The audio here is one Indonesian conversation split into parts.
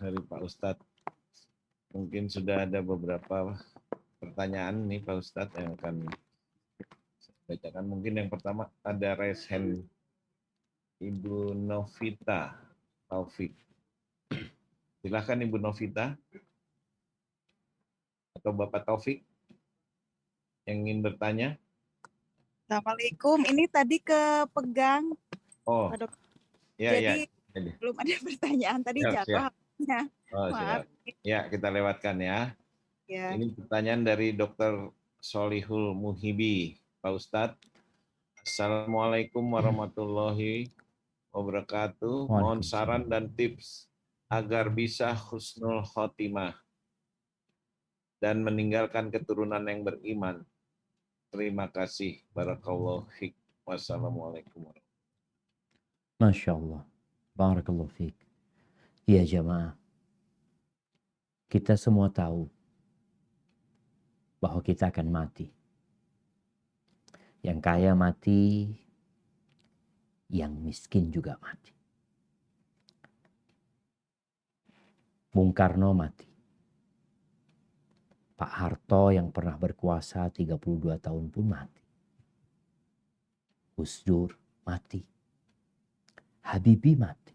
dari Pak Ustadz. Mungkin sudah ada beberapa pertanyaan nih Pak Ustadz yang akan saya bacakan. Mungkin yang pertama ada raise hand Ibu Novita Taufik. Silahkan Ibu Novita atau Bapak Taufik yang ingin bertanya. Assalamualaikum. Ini tadi kepegang, Oh, Pak Dok. ya, ya. Jadi belum ada pertanyaan. Tadi Siap, jatuh siap. HP-nya. Oh, Maaf. siap. Ya, kita lewatkan ya. Ya. Ini pertanyaan dari Dr. Solihul Muhibi, Pak Ustadz. Assalamualaikum warahmatullahi wabarakatuh. Mohon saran dan tips agar bisa husnul khotimah dan meninggalkan keturunan yang beriman. Terima kasih. Barakallahu fiik. Wassalamualaikum warahmatullahi wabarakatuh. Masya Allah. Barakallahu fiik. Ya jamaah, kita semua tahu bahwa kita akan mati. Yang kaya mati, yang miskin juga mati. Bung Karno mati. Pak Harto yang pernah berkuasa 32 tahun pun mati. Gus Dur mati. Habibie mati.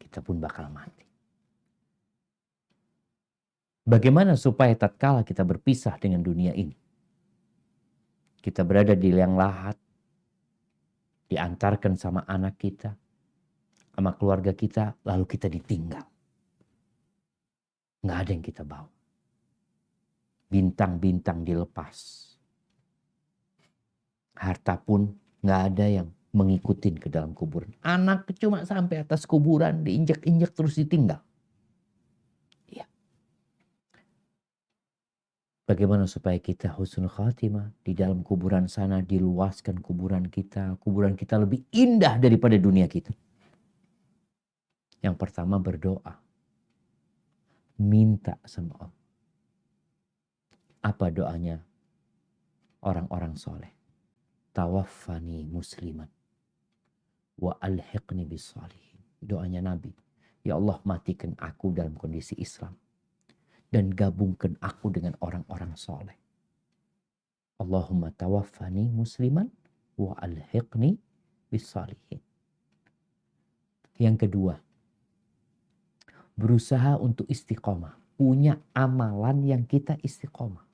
Kita pun bakal mati. Bagaimana supaya tatkala kita berpisah dengan dunia ini, kita berada di liang lahat, diantarkan sama anak kita, sama keluarga kita, lalu kita ditinggal. Nggak ada yang kita bawa. Bintang-bintang dilepas. Harta pun nggak ada yang mengikutin ke dalam kuburan. Anak cuma sampai atas kuburan, diinjak-injak terus ditinggal. Ya. Bagaimana supaya kita husnul khatimah di dalam kuburan sana, diluaskan kuburan kita lebih indah daripada dunia kita. Yang pertama berdoa. Minta sama Allah. Apa doanya orang-orang soleh? Tawaffani musliman wa alhiqni bisalihin. Doanya Nabi. Ya Allah, matikan aku dalam kondisi Islam dan gabungkan aku dengan orang-orang soleh. Allahumma tawaffani musliman wa alhiqni bisalihin. Yang kedua, berusaha untuk istiqomah. Punya amalan yang kita istiqomah.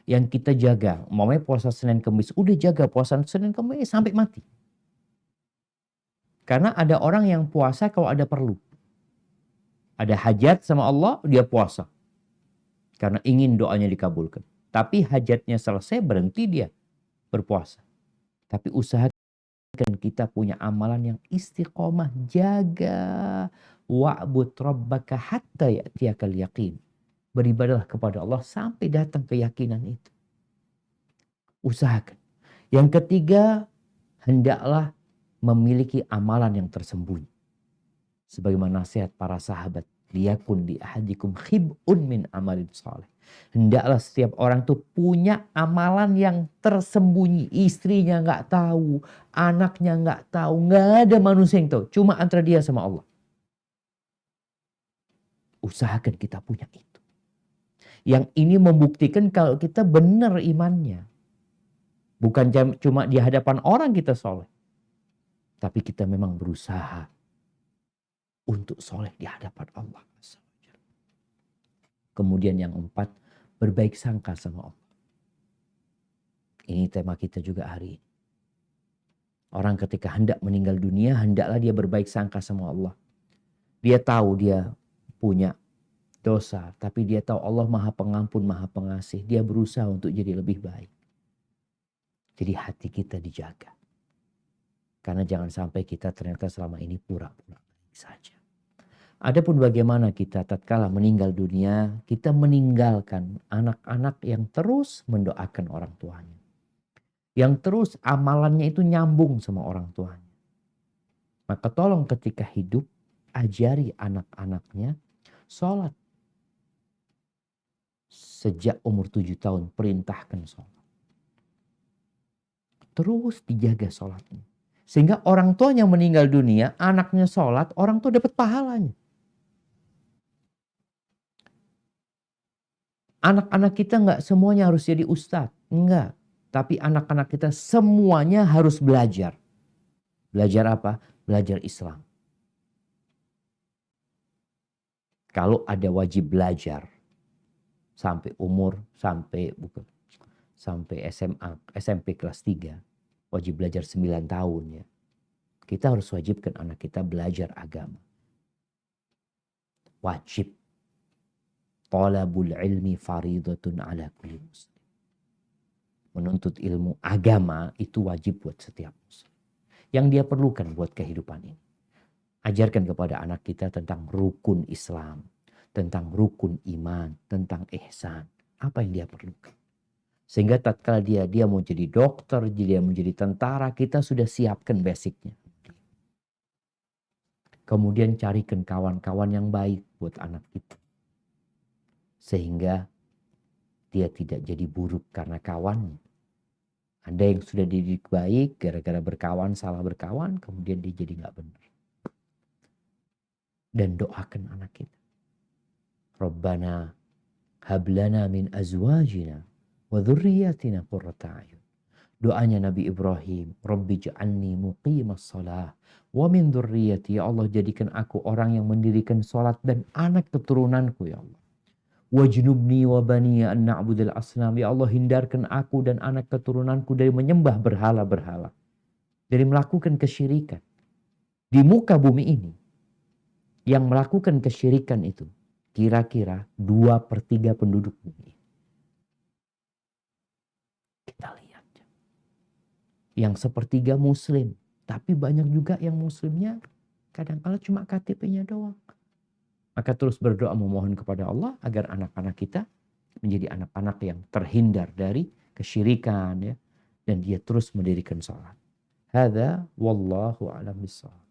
Yang kita jaga. Umpamanya puasa Senin Kamis. Udah jaga puasa Senin Kamis sampai mati. Karena ada orang yang puasa kalau ada perlu. Ada hajat sama Allah, dia puasa. Karena ingin doanya dikabulkan. Tapi hajatnya selesai, berhenti dia berpuasa. Tapi usahakan kita punya amalan yang istiqomah. Jaga. Wa'bud rabbaka hatta ya'tiyakal yaqin. Beribadahlah kepada Allah sampai datang keyakinan itu. Usahakan. Yang ketiga, hendaklah memiliki amalan yang tersembunyi. Sebagaimana nasihat para sahabat. Liyakun li ahadikum khib'un min amalin salih. Hendaklah setiap orang tuh punya amalan yang tersembunyi. Istrinya nggak tahu, anaknya nggak tahu, nggak ada manusia yang tahu. Cuma antara dia sama Allah. Usahakan kita punya itu. Yang ini membuktikan kalau kita benar imannya. Bukan cuma di hadapan orang kita soleh. Tapi kita memang berusaha untuk soleh di hadapan Allah. Kemudian yang 4, berbaik sangka sama Allah. Ini tema kita juga hari ini. Orang ketika hendak meninggal dunia, hendaklah dia berbaik sangka sama Allah. Dia tahu dia punya dosa, tapi dia tahu Allah Maha Pengampun, Maha Pengasih. Dia berusaha untuk jadi lebih baik. Jadi hati kita dijaga. Karena jangan sampai kita ternyata selama ini pura-pura baik saja. Adapun bagaimana kita tatkala meninggal dunia, kita meninggalkan anak-anak yang terus mendoakan orang tuanya. Yang terus amalannya itu nyambung sama orang tuanya. Maka tolong ketika hidup, ajari anak-anaknya sholat. Sejak umur 7 tahun perintahkan sholat. Terus dijaga sholatnya. Sehingga orang tuanya meninggal dunia, anaknya sholat, orang tua dapat pahalanya. Anak-anak kita nggak semuanya harus jadi ustadz. Enggak. Tapi anak-anak kita semuanya harus belajar. Belajar apa? Belajar Islam. Kalau ada wajib belajar sampai SMA, SMP kelas 3, wajib belajar 9 tahun ya. Kita harus wajibkan anak kita belajar agama. Wajib. Talabul ilmi faridatun ala kulli muslim. Menuntut ilmu agama itu wajib buat setiap muslim. Yang dia perlukan buat kehidupan ini. Ajarkan kepada anak kita tentang rukun Islam, tentang rukun iman, tentang ihsan. Apa yang dia perlukan. Sehingga tatkala dia mau jadi dokter, dia mau jadi tentara, kita sudah siapkan basicnya. Kemudian carikan kawan-kawan yang baik buat anak kita. Sehingga dia tidak jadi buruk karena kawannya. Ada yang sudah dididik baik, gara-gara berkawan, salah berkawan, kemudian dia jadi nggak benar. Dan doakan anak kita. Rabbana hablana min azwajina wa dhurriyyatina qurrata a'yun. Doanya Nabi Ibrahim, Rabbi ja'alni muqimas shalah wa min dhurriyyati. Ya Allah, jadikan aku orang yang mendirikan salat dan anak keturunanku ya Allah. Wajnubni wa baniya an na'budal asnam. Ya Allah, hindarkan aku dan anak keturunanku dari menyembah berhala-berhala. Dari melakukan kesyirikan. Di muka bumi ini, yang melakukan kesyirikan itu kira-kira 2/3 penduduk bumi. Kita lihat. Yang 1/3 muslim. Tapi banyak juga yang muslimnya kadang-kadang cuma KTP-nya doang. Maka terus berdoa memohon kepada Allah agar anak-anak kita menjadi anak-anak yang terhindar dari kesyirikan ya, dan dia terus mendirikan salat. Hadza wallahu a'lam bishawab.